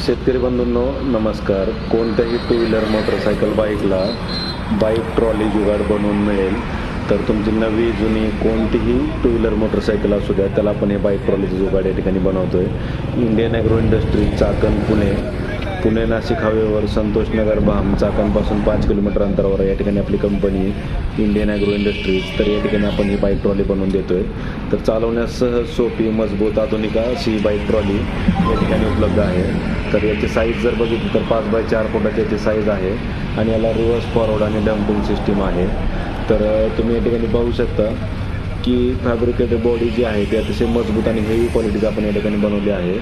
शेतकरी बंधूंनो नमस्कार. कोणत्याही टू व्हीलर मोटरसायकल बाईकला बाईक ट्रॉली जुगाड बनवून मिळेल. तर तुमची नवी जुनी कोणतीही टू व्हीलर मोटरसायकल असू द्या, त्याला आपण हे बाईक ट्रॉलीचं जुगाड या ठिकाणी बनवतोय. Indian agro industries Chakan Pune Nashik हायवेवर संतोषनगर भाम चाकणपासून 5 किलोमीटर अंतरावर या ठिकाणी आपली कंपनी इंडियन ॲग्रो इंडस्ट्रीज. तर या ठिकाणी आपण ही बाईक ट्रॉली बनवून देतोय. तर चालवण्यास सहज सोपी मजबूत आधुनिक अशी बाईक ट्रॉली या ठिकाणी उपलब्ध आहे. तर याची साईज जर बघितली तर 5x4 फुटाची याची साईज आहे आणि याला रिव्हर्स फॉरवर्ड आणि डम्पिंग सिस्टीम आहे. तर तुम्ही या ठिकाणी पाहू शकता की फॅब्रिकेटेड बॉडी जी आहे ती अतिशय मजबूत आणि हेवी क्वालिटीची आपण या ठिकाणी बनवली आहे.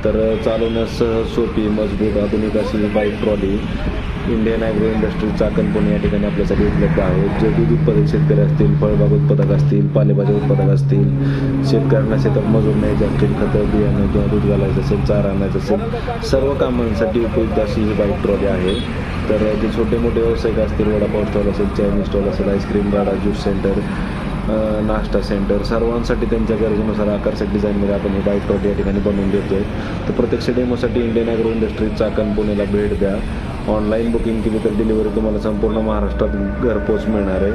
तर चालवण्यास सहज सोपी मजबूत आधुनिक अशी bike trolley Indian agro industries Chakan Pune या ठिकाणी आपल्यासाठी उपलब्ध आहे. जे दूध उत्पादक शेतकरी असतील, फळबाग उत्पादक असतील, पालेभाज्या उत्पादक असतील, शेतकऱ्यांना शेतात मजूर न्यायचे असतील, खतं बियाणं किंवा दूध घालायचं असेल, चारा आणायचं असेल, सर्व कामांसाठी उपयुक्त अशी ही बाईक ट्रॉली आहे. तर जे छोटे मोठे व्यावसायिक असतील, वडापाव स्टॉल असेल, चायनीज स्टॉल असेल, आईस्क्रीम गाडा, ज्यूस सेंटर, नाश्ता सेंटर, सर्वांसाठी त्यांच्या गरजेनुसार आकर्षक डिझाईनमध्ये आपण ही बाईक ट्रॉली या ठिकाणी बनवून देतोय. तर प्रत्यक्ष डेमोसाठी इंडियन ॲग्रो इंडस्ट्रीज चाकण पुणेला भेट द्या. ऑनलाईन बुकिंग केली तर डिलिव्हरी तुम्हाला संपूर्ण महाराष्ट्रात घरपोच मिळणार आहे.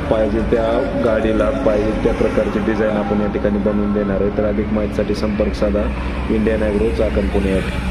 पाहिजे त्या गाडीला पाहिजे त्या प्रकारची डिझाईन आपण या ठिकाणी बनवून देणार आहे. तर अधिक माहितीसाठी संपर्क साधा इंडियन ॲग्रो चाकण पुणे.